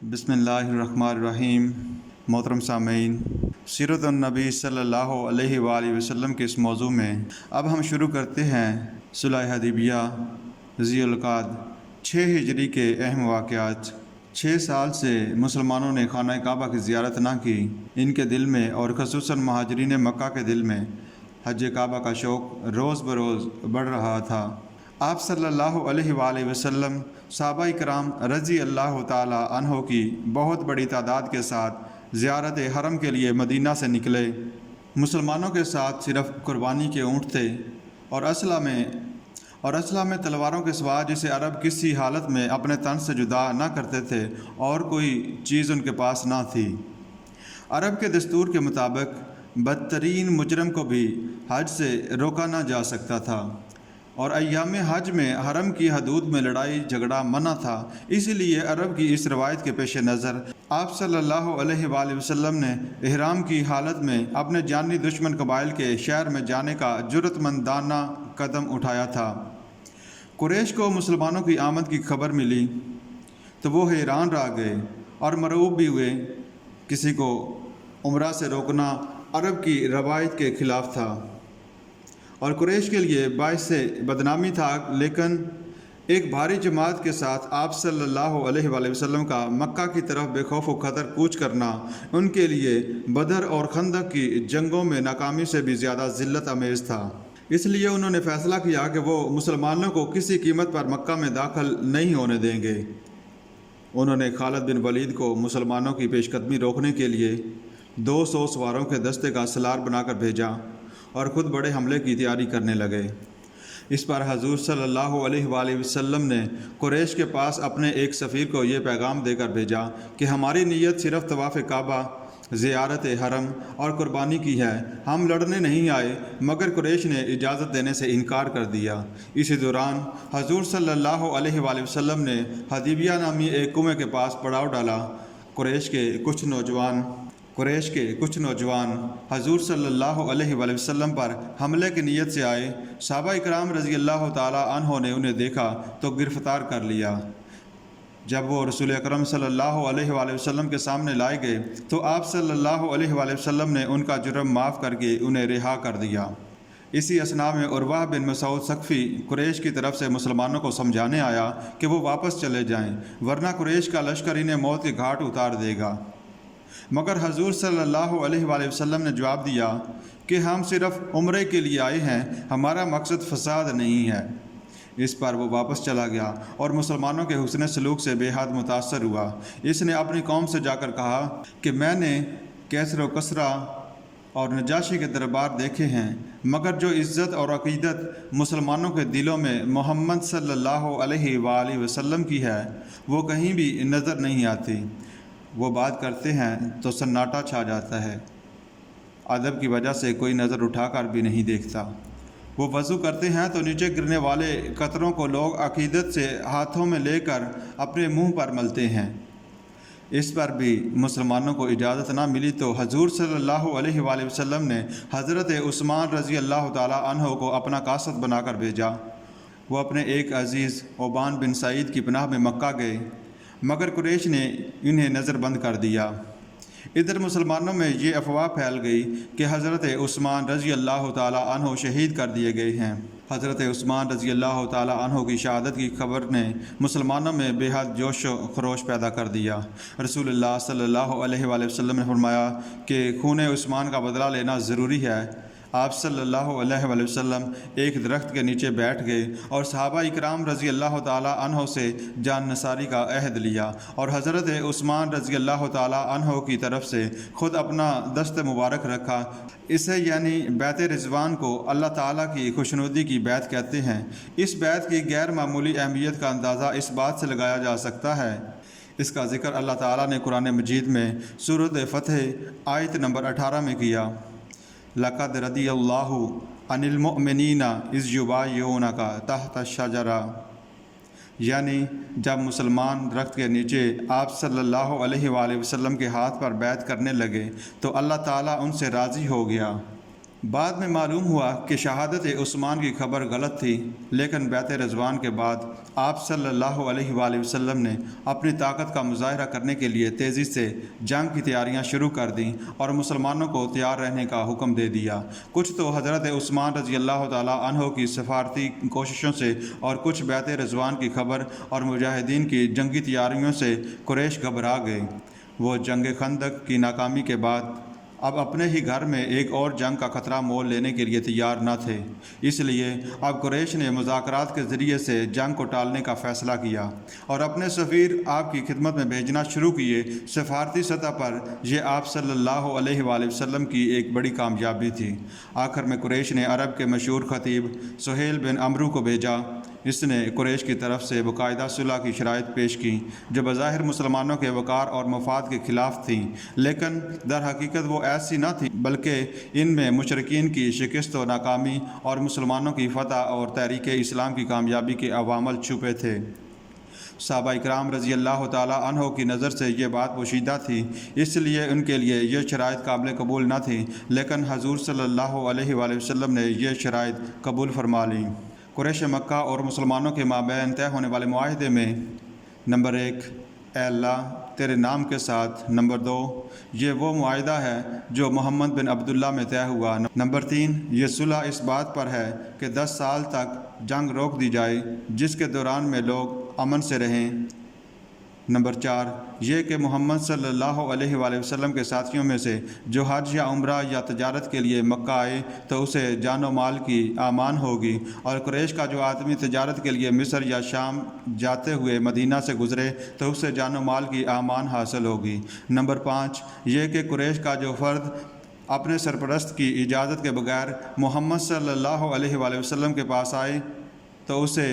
بسم اللہ الرحمن الرحیم۔ محترم سامعین، سیرت-un-Nabi صلی اللہ علیہ وآلہ وسلم کے اس موضوع میں اب ہم شروع کرتے ہیں صلح حدیبیہ ذی القعدہ 6 ہجری کے اہم واقعات۔ 6 سال سے مسلمانوں نے خانہ کعبہ کی زیارت نہ کی۔ ان کے دل میں اور خصوصاً مہاجرین مکہ کے دل میں حج کعبہ کا شوق روز بروز بڑھ رہا تھا۔ آپ صلی اللہ علیہ وآلہ وسلم صحابہ کرام رضی اللہ تعالی عنہ کی بہت بڑی تعداد کے ساتھ زیارت حرم کے لیے مدینہ سے نکلے۔ مسلمانوں کے ساتھ صرف قربانی کے اونٹ تھے اور اسلحہ میں تلواروں کے سوا جسے عرب کسی حالت میں اپنے تن سے جدا نہ کرتے تھے اور کوئی چیز ان کے پاس نہ تھی۔ عرب کے دستور کے مطابق بدترین مجرم کو بھی حج سے روکا نہ جا سکتا تھا اور ایام حج میں حرم کی حدود میں لڑائی جھگڑا منع تھا۔ اسی لیے عرب کی اس روایت کے پیش نظر آپ صلی اللہ علیہ وآلہ وسلم نے احرام کی حالت میں اپنے جانی دشمن قبائل کے شہر میں جانے کا جرأت مندانہ قدم اٹھایا تھا۔ قریش کو مسلمانوں کی آمد کی خبر ملی تو وہ حیران رہ گئے اور مرعوب بھی ہوئے۔ کسی کو عمرہ سے روکنا عرب کی روایت کے خلاف تھا اور قریش کے لیے باعث بدنامی تھا، لیکن ایک بھاری جماعت کے ساتھ آپ صلی اللہ علیہ وآلہ وسلم کا مکہ کی طرف بے خوف و خطر کوچ کرنا ان کے لیے بدر اور خندق کی جنگوں میں ناکامی سے بھی زیادہ ذلت آمیز تھا۔ اس لیے انہوں نے فیصلہ کیا کہ وہ مسلمانوں کو کسی قیمت پر مکہ میں داخل نہیں ہونے دیں گے۔ انہوں نے خالد بن ولید کو مسلمانوں کی پیش قدمی روکنے کے لیے 200 سواروں کے دستے کا سالار بنا کر بھیجا اور خود بڑے حملے کی تیاری کرنے لگے۔ اس پر حضور صلی اللہ علیہ وآلہ وسلم نے قریش کے پاس اپنے ایک سفیر کو یہ پیغام دے کر بھیجا کہ ہماری نیت صرف طواف کعبہ، زیارت حرم اور قربانی کی ہے، ہم لڑنے نہیں آئے، مگر قریش نے اجازت دینے سے انکار کر دیا۔ اسی دوران حضور صلی اللہ علیہ وآلہ وسلم نے حدیبیہ نامی ایک کنویں کے پاس پڑاؤ ڈالا۔ قریش کے کچھ نوجوان حضور صلی اللہ علیہ وآلہ وسلم پر حملے کی نیت سے آئے۔ صحابہ کرام رضی اللہ تعالی عنہ نے انہیں دیکھا تو گرفتار کر لیا۔ جب وہ رسول اکرم صلی اللہ علیہ وآلہ وسلم کے سامنے لائے گئے تو آپ صلی اللہ علیہ وآلہ وسلم نے ان کا جرم معاف کر کے انہیں رہا کر دیا۔ اسی اثناء میں عروہ بن مسعود ثقفی قریش کی طرف سے مسلمانوں کو سمجھانے آیا کہ وہ واپس چلے جائیں، ورنہ قریش کا لشکر انہیں موت کے گھاٹ اتار دے گا۔ مگر حضور صلی اللہ علیہ وآلہ وسلم نے جواب دیا کہ ہم صرف عمرے کے لیے آئے ہیں، ہمارا مقصد فساد نہیں ہے۔ اس پر وہ واپس چلا گیا اور مسلمانوں کے حسن سلوک سے بے حد متاثر ہوا۔ اس نے اپنی قوم سے جا کر کہا کہ میں نے کیسر و کسریٰ اور نجاشی کے دربار دیکھے ہیں، مگر جو عزت اور عقیدت مسلمانوں کے دلوں میں محمد صلی اللہ علیہ وآلہ وسلم کی ہے وہ کہیں بھی نظر نہیں آتی۔ وہ بات کرتے ہیں تو سناٹا چھا جاتا ہے، ادب کی وجہ سے کوئی نظر اٹھا کر بھی نہیں دیکھتا۔ وہ وضو کرتے ہیں تو نیچے گرنے والے قطروں کو لوگ عقیدت سے ہاتھوں میں لے کر اپنے منہ پر ملتے ہیں۔ اس پر بھی مسلمانوں کو اجازت نہ ملی تو حضور صلی اللہ علیہ وآلہ وسلم نے حضرت عثمان رضی اللہ تعالی عنہ کو اپنا قاصد بنا کر بھیجا۔ وہ اپنے ایک عزیز عبان بن سعید کی پناہ میں مکہ گئے، مگر قریش نے انہیں نظر بند کر دیا۔ ادھر مسلمانوں میں یہ افواہ پھیل گئی کہ حضرت عثمان رضی اللہ تعالی عنہ شہید کر دیے گئے ہیں۔ حضرت عثمان رضی اللہ تعالی عنہ کی شہادت کی خبر نے مسلمانوں میں بے حد جوش و خروش پیدا کر دیا۔ رسول اللہ صلی اللہ علیہ وآلہ وسلم نے فرمایا کہ خون عثمان کا بدلہ لینا ضروری ہے۔ آپ صلی اللہ علیہ وآلہ وسلم ایک درخت کے نیچے بیٹھ گئے اور صحابہ اکرام رضی اللہ تعالی عنہ سے جان نثاری کا عہد لیا اور حضرت عثمان رضی اللہ تعالی عنہ کی طرف سے خود اپنا دست مبارک رکھا۔ اسے یعنی بیعت رضوان کو اللہ تعالیٰ کی خوشنودی کی بیعت کہتے ہیں۔ اس بیعت کی غیر معمولی اہمیت کا اندازہ اس بات سے لگایا جا سکتا ہے، اس کا ذکر اللہ تعالیٰ نے قرآن مجید میں سورۃ فتح آیت نمبر 18 میں کیا۔ لقد رضی اللہ عن المؤمنین اذ یبایعونک تحت الشجرہ، یعنی جب مسلمان درخت کے نیچے آپ صلی اللہ علیہ وآلہ وسلم کے ہاتھ پر بیعت کرنے لگے تو اللہ تعالیٰ ان سے راضی ہو گیا۔ بعد میں معلوم ہوا کہ شہادت عثمان کی خبر غلط تھی، لیکن بیعت رضوان کے بعد آپ صلی اللہ علیہ وآلہ وسلم نے اپنی طاقت کا مظاہرہ کرنے کے لیے تیزی سے جنگ کی تیاریاں شروع کر دیں اور مسلمانوں کو تیار رہنے کا حکم دے دیا۔ کچھ تو حضرت عثمان رضی اللہ تعالیٰ عنہ کی سفارتی کوششوں سے اور کچھ بیعت رضوان کی خبر اور مجاہدین کی جنگی تیاریوں سے قریش گھبرا گئے۔ وہ جنگ خندق کی ناکامی کے بعد اب اپنے ہی گھر میں ایک اور جنگ کا خطرہ مول لینے کے لیے تیار نہ تھے، اس لیے اب قریش نے مذاکرات کے ذریعے سے جنگ کو ٹالنے کا فیصلہ کیا اور اپنے سفیر آپ کی خدمت میں بھیجنا شروع کیے۔ سفارتی سطح پر یہ آپ صلی اللہ علیہ وآلہ وسلم کی ایک بڑی کامیابی تھی۔ آخر میں قریش نے عرب کے مشہور خطیب سہیل بن عمرو کو بھیجا۔ اس نے قریش کی طرف سے باقاعدہ صلح کی شرائط پیش کی جو بظاہر مسلمانوں کے وقار اور مفاد کے خلاف تھیں، لیکن در حقیقت وہ ایسی نہ تھیں، بلکہ ان میں مشرکین کی شکست و ناکامی اور مسلمانوں کی فتح اور تحریک اسلام کی کامیابی کے عوامل چھپے تھے۔ صحابہ اکرام رضی اللہ تعالیٰ عنہ کی نظر سے یہ بات پوشیدہ تھی، اس لیے ان کے لیے یہ شرائط قابل قبول نہ تھیں، لیکن حضور صلی اللہ علیہ وآلہ وسلم نے یہ شرائط قبول فرما لیں۔ قریش مکہ اور مسلمانوں کے مابین طے ہونے والے معاہدے میں نمبر 1 اے اللہ تیرے نام کے ساتھ، نمبر 2 یہ وہ معاہدہ ہے جو محمد بن عبداللہ میں طے ہوا، نمبر 3 یہ صلح اس بات پر ہے کہ 10 سال تک جنگ روک دی جائے جس کے دوران میں لوگ امن سے رہیں، نمبر 4 یہ کہ محمد صلی اللہ علیہ وآلہ وسلم کے ساتھیوں میں سے جو حج یا عمرہ یا تجارت کے لیے مکہ آئے تو اسے جان و مال کی امان ہوگی، اور قریش کا جو آدمی تجارت کے لیے مصر یا شام جاتے ہوئے مدینہ سے گزرے تو اسے جان و مال کی امان حاصل ہوگی، نمبر 5 یہ کہ قریش کا جو فرد اپنے سرپرست کی اجازت کے بغیر محمد صلی اللہ علیہ وآلہ وسلم کے پاس آئے تو اسے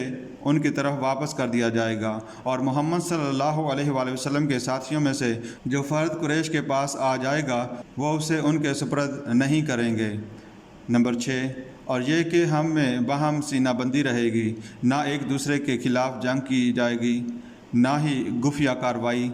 ان کی طرف واپس کر دیا جائے گا، اور محمد صلی اللہ علیہ وآلہ وسلم کے ساتھیوں میں سے جو فرد قریش کے پاس آ جائے گا وہ اسے ان کے سپرد نہیں کریں گے، نمبر 6 اور یہ کہ ہم میں باہم سینہ بندی رہے گی، نہ ایک دوسرے کے خلاف جنگ کی جائے گی، نہ ہی خفیہ کارروائی،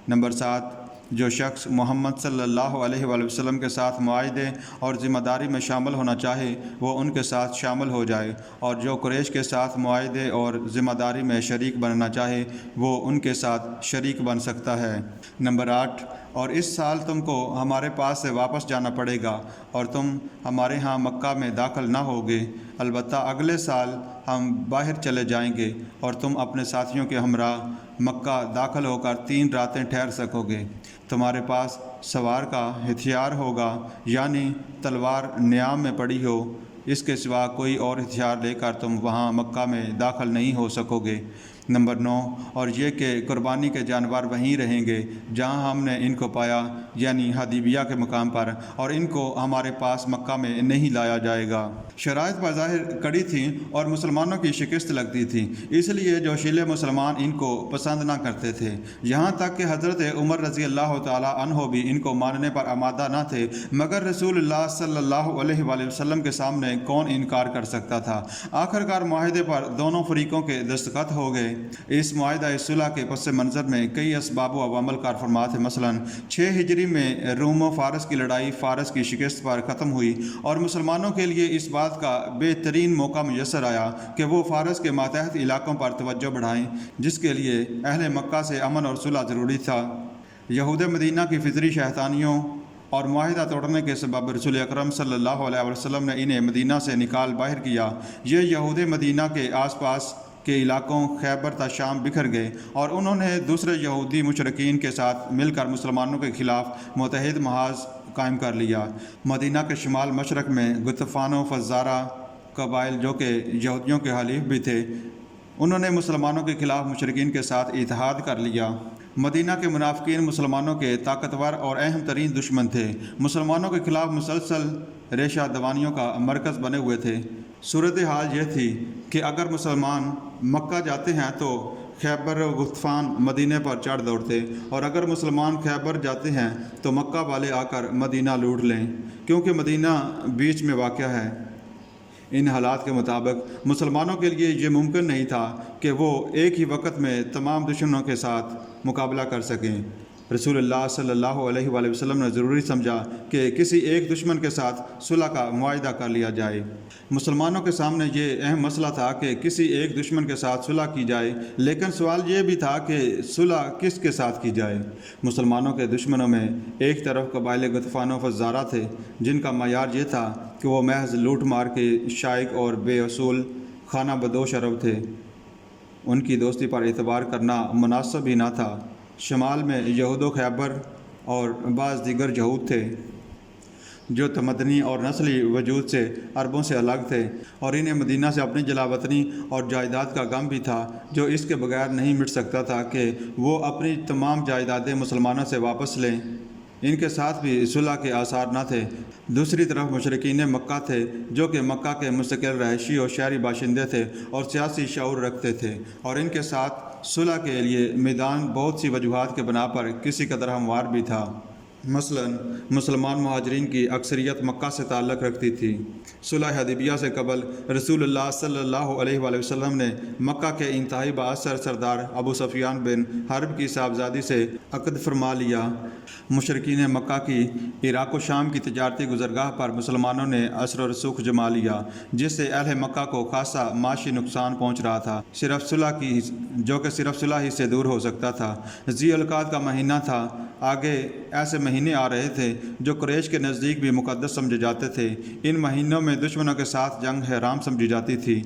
نمبر 7 جو شخص محمد صلی اللہ علیہ وآلہ وسلم کے ساتھ معاہدے اور ذمہ داری میں شامل ہونا چاہے وہ ان کے ساتھ شامل ہو جائے، اور جو قریش کے ساتھ معاہدے اور ذمہ داری میں شریک بننا چاہے وہ ان کے ساتھ شریک بن سکتا ہے، نمبر 8 اور اس سال تم کو ہمارے پاس سے واپس جانا پڑے گا اور تم ہمارے ہاں مکہ میں داخل نہ ہوگے، البتہ اگلے سال ہم باہر چلے جائیں گے اور تم اپنے ساتھیوں کے ہمراہ مکہ داخل ہو کر 3 راتیں ٹھہر سکو گے، تمہارے پاس سوار کا ہتھیار ہوگا، یعنی تلوار نیام میں پڑی ہو، اس کے سوا کوئی اور ہتھیار لے کر تم وہاں مکہ میں داخل نہیں ہو سکو گے، نمبر 9 اور یہ کہ قربانی کے جانور وہیں رہیں گے جہاں ہم نے ان کو پایا، یعنی حدیبیہ کے مقام پر، اور ان کو ہمارے پاس مکہ میں نہیں لایا جائے گا۔ شرائط بظاہر کڑی تھیں اور مسلمانوں کی شکست لگتی تھی، اس لیے جوشیلے مسلمان ان کو پسند نہ کرتے تھے، یہاں تک کہ حضرت عمر رضی اللہ تعالیٰ عنہ بھی ان کو ماننے پر آمادہ نہ تھے، مگر رسول اللہ صلی اللہ علیہ وآلہ وسلم کے سامنے کون انکار کر سکتا تھا۔ آخرکار معاہدے پر دونوں فریقوں کے دستخط ہو گئے۔ اس معاہدہ صلح کے پس منظر میں کئی اسباب و عوامل کار فرما تھے، مثلاً 6 ہجری میں روم و فارس کی لڑائی فارس کی شکست پر ختم ہوئی اور مسلمانوں کے لیے اس بات کا بہترین موقع میسر آیا کہ وہ فارس کے ماتحت علاقوں پر توجہ بڑھائیں، جس کے لیے اہل مکہ سے امن اور صلح ضروری تھا۔ یہود مدینہ کی فطری شیطانیوں اور معاہدہ توڑنے کے سبب رسول اکرم صلی اللہ علیہ وسلم نے انہیں مدینہ سے نکال باہر کیا۔ یہ یہود مدینہ کے آس پاس کے علاقوں خیبر تا شام بکھر گئے اور انہوں نے دوسرے یہودی مشرکین کے ساتھ مل کر مسلمانوں کے خلاف متحد محاذ قائم کر لیا۔ مدینہ کے شمال مشرق میں غطفان و فزارہ قبائل جو کہ یہودیوں کے حلیف بھی تھے، انہوں نے مسلمانوں کے خلاف مشرکین کے ساتھ اتحاد کر لیا۔ مدینہ کے منافقین مسلمانوں کے طاقتور اور اہم ترین دشمن تھے، مسلمانوں کے خلاف مسلسل ریشہ دوانیوں کا مرکز بنے ہوئے تھے۔ صورتحال یہ تھی کہ اگر مسلمان مکہ جاتے ہیں تو خیبر و غطفان مدینہ پر چڑھ دوڑتے، اور اگر مسلمان خیبر جاتے ہیں تو مکہ والے آ کر مدینہ لوٹ لیں، کیونکہ مدینہ بیچ میں واقع ہے۔ ان حالات کے مطابق مسلمانوں کے لیے یہ ممکن نہیں تھا کہ وہ ایک ہی وقت میں تمام دشمنوں کے ساتھ مقابلہ کر سکیں۔ رسول اللہ صلی اللہ علیہ وآلہ وسلم نے ضروری سمجھا کہ کسی ایک دشمن کے ساتھ صلح کا معاہدہ کر لیا جائے۔ مسلمانوں کے سامنے یہ اہم مسئلہ تھا کہ کسی ایک دشمن کے ساتھ صلح کی جائے، لیکن سوال یہ بھی تھا کہ صلح کس کے ساتھ کی جائے۔ مسلمانوں کے دشمنوں میں ایک طرف قبائل غطفان و فزارہ تھے، جن کا معیار یہ تھا کہ وہ محض لوٹ مار کے شائق اور بے اصول خانہ بدوش عرب تھے، ان کی دوستی پر اعتبار کرنا مناسب ہی نہ تھا۔ شمال میں یہود و خیبر اور بعض دیگر یہود تھے جو تمدنی اور نسلی وجود سے عربوں سے الگ تھے، اور انہیں مدینہ سے اپنی جلا وطنی اور جائیداد کا غم بھی تھا، جو اس کے بغیر نہیں مٹ سکتا تھا کہ وہ اپنی تمام جائیدادیں مسلمانوں سے واپس لیں۔ ان کے ساتھ بھی صلح کے آثار نہ تھے۔ دوسری طرف مشرکین مکہ تھے، جو کہ مکہ کے مستقل رہائشی اور شہری باشندے تھے اور سیاسی شعور رکھتے تھے، اور ان کے ساتھ صلح کے لیے میدان بہت سی وجوہات کے بنا پر کسی قدر ہموار بھی تھا۔ مثلاً مسلمان مہاجرین کی اکثریت مکہ سے تعلق رکھتی تھی۔ صلح حدیبیہ سے قبل رسول اللہ صلی اللہ علیہ وآلہ وسلم نے مکہ کے انتہائی بااثر سردار ابو سفیان بن حرب کی صاحبزادی سے عقد فرما لیا۔ مشرکین مکہ کی عراق و شام کی تجارتی گزرگاہ پر مسلمانوں نے اثر و رسوخ جما لیا، جس سے اہل مکہ کو خاصا معاشی نقصان پہنچ رہا تھا، جو کہ صرف صلح ہی سے دور ہو سکتا تھا۔ ذی القعدہ کا مہینہ تھا، آگے ایسے مہینے آ رہے تھے جو قریش کے نزدیک بھی مقدس سمجھے جاتے تھے۔ ان مہینوں میں دشمنوں کے ساتھ جنگ حرام سمجھی جاتی تھی۔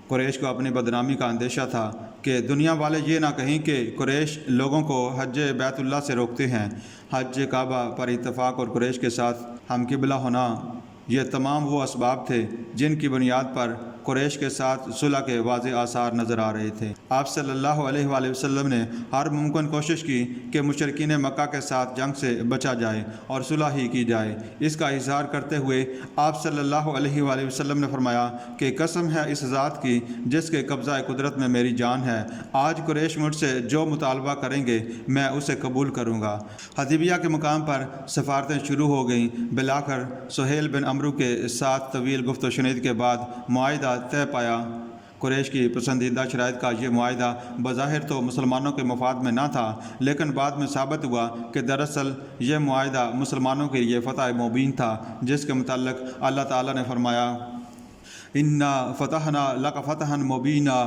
قریش کو اپنی بدنامی کا اندیشہ تھا کہ دنیا والے یہ نہ کہیں کہ قریش لوگوں کو حج بیت اللہ سے روکتے ہیں۔ حج کعبہ پر اتفاق اور قریش کے ساتھ ہم قبلہ ہونا، یہ تمام وہ اسباب تھے جن کی بنیاد پر قریش کے ساتھ صلح کے واضح آثار نظر آ رہے تھے۔ آپ صلی اللہ علیہ وآلہ وسلم نے ہر ممکن کوشش کی کہ مشرکین مکہ کے ساتھ جنگ سے بچا جائے اور صلح ہی کی جائے۔ اس کا اظہار کرتے ہوئے آپ صلی اللہ علیہ وآلہ وسلم نے فرمایا کہ قسم ہے اس ذات کی جس کے قبضہ قدرت میں میری جان ہے، آج قریش مجھ سے جو مطالبہ کریں گے میں اسے قبول کروں گا۔ حدیبیہ کے مقام پر سفارتیں شروع ہو گئیں۔ بلاخر سہیل بن عمرو کے ساتھ طویل گفت و شنید کے بعد معاہدہ طے پایا۔ قریش کی پسندیدہ شرائط کا یہ معاہدہ بظاہر تو مسلمانوں کے مفاد میں نہ تھا، لیکن بعد میں ثابت ہوا کہ دراصل یہ معاہدہ مسلمانوں کے لیے فتح مبین تھا، جس کے متعلق اللہ تعالیٰ نے فرمایا انا فتحنا لک فتحا مبینا،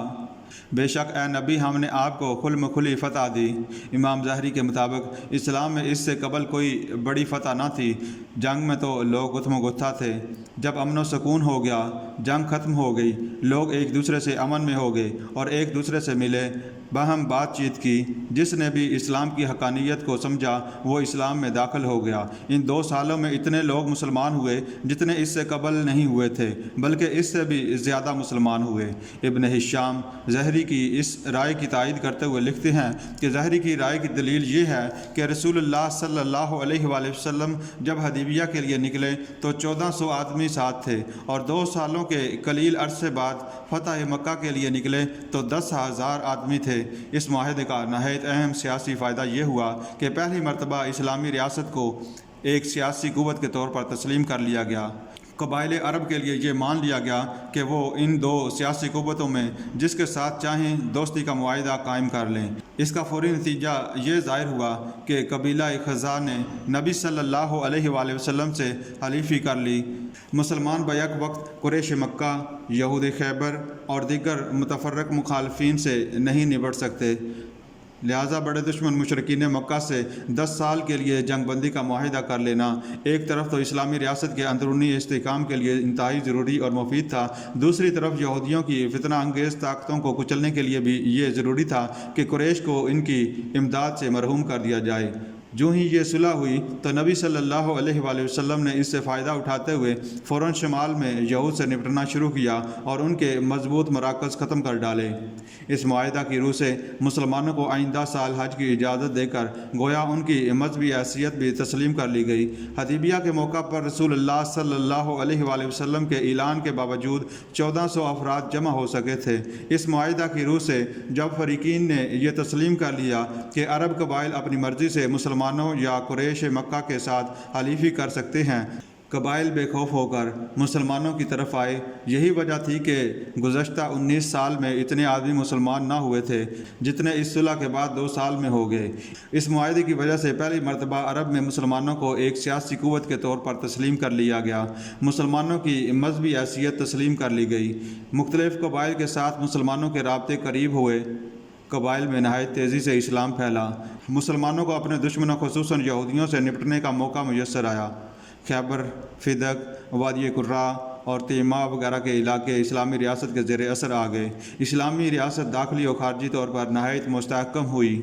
بے شک اے نبی ہم نے آپ کو کھلم کھلی فتح دی۔ امام ظاہری کے مطابق اسلام میں اس سے قبل کوئی بڑی فتح نہ تھی، جنگ میں تو لوگ گتھم و گتھا تھے۔ جب امن و سکون ہو گیا، جنگ ختم ہو گئی، لوگ ایک دوسرے سے امن میں ہو گئے اور ایک دوسرے سے ملے، باہم بات چیت کی۔ جس نے بھی اسلام کی حقانیت کو سمجھا وہ اسلام میں داخل ہو گیا۔ ان 2 سالوں میں اتنے لوگ مسلمان ہوئے جتنے اس سے قبل نہیں ہوئے تھے، بلکہ اس سے بھی زیادہ مسلمان ہوئے۔ ابن ہشام ظاہری کی اس رائے کی تائید کرتے ہوئے لکھتے ہیں کہ ظاہری کی رائے کی دلیل یہ ہے کہ رسول اللہ صلی اللہ علیہ وآلہ وسلم جب حدیبیہ کے لیے نکلے تو 1400 آدمی ساتھ تھے، اور 2 سالوں کے قلیل عرصے بعد فتح مکہ کے لیے نکلے تو 10,000 آدمی تھے۔ اس معاہدے کا نہایت اہم سیاسی فائدہ یہ ہوا کہ پہلی مرتبہ اسلامی ریاست کو ایک سیاسی قوت کے طور پر تسلیم کر لیا گیا۔ قبائل عرب کے لیے یہ مان لیا گیا کہ وہ ان 2 سیاسی قوتوں میں جس کے ساتھ چاہیں دوستی کا معاہدہ قائم کر لیں۔ اس کا فوری نتیجہ یہ ظاہر ہوا کہ قبیلہ خزاع نے نبی صلی اللہ علیہ وآلہ وسلم سے حلیفی کر لی۔ مسلمان بیک وقت قریش مکہ، یہود خیبر اور دیگر متفرق مخالفین سے نہیں نبٹ سکتے، لہٰذا بڑے دشمن مشرکین مکہ سے 10 سال کے لیے جنگ بندی کا معاہدہ کر لینا ایک طرف تو اسلامی ریاست کے اندرونی استحکام کے لیے انتہائی ضروری اور مفید تھا، دوسری طرف یہودیوں کی فتنہ انگیز طاقتوں کو کچلنے کے لیے بھی یہ ضروری تھا کہ قریش کو ان کی امداد سے مرحوم کر دیا جائے۔ جو ہی یہ صلح ہوئی تو نبی صلی اللہ علیہ وآلہ وسلم نے اس سے فائدہ اٹھاتے ہوئے فوراً شمال میں یہود سے نپٹنا شروع کیا اور ان کے مضبوط مراکز ختم کر ڈالے۔ اس معاہدہ کی روح سے مسلمانوں کو آئندہ سال حج کی اجازت دے کر گویا ان کی مذہبی حیثیت بھی تسلیم کر لی گئی۔ حدیبیہ کے موقع پر رسول اللہ صلی اللہ علیہ وآلہ وسلم کے اعلان کے باوجود 1400 افراد جمع ہو سکے تھے۔ اس معاہدہ کی روح سے جب فریقین نے یہ تسلیم کر لیا کہ عرب قبائل اپنی مرضی سے مسلمانوں یا قریش مکہ کے ساتھ حلیفی کر سکتے ہیں، قبائل بے خوف ہو کر مسلمانوں کی طرف آئے۔ یہی وجہ تھی کہ گزشتہ 19 سال میں اتنے آدمی مسلمان نہ ہوئے تھے جتنے اس صلح کے بعد 2 سال میں ہو گئے۔ اس معاہدے کی وجہ سے پہلی مرتبہ عرب میں مسلمانوں کو ایک سیاسی قوت کے طور پر تسلیم کر لیا گیا۔ مسلمانوں کی مذہبی حیثیت تسلیم کر لی گئی۔ مختلف قبائل کے ساتھ مسلمانوں کے رابطے قریب ہوئے۔ قبائل میں نہایت تیزی سے اسلام پھیلا۔ مسلمانوں کو اپنے دشمنوں خصوصاً یہودیوں سے نپٹنے کا موقع میسر آیا۔ خیبر، فدق، وادی قرہ اور تیمہ وغیرہ کے علاقے اسلامی ریاست کے زیر اثر آ گئے۔ اسلامی ریاست داخلی اور خارجی طور پر نہایت مستحکم ہوئی۔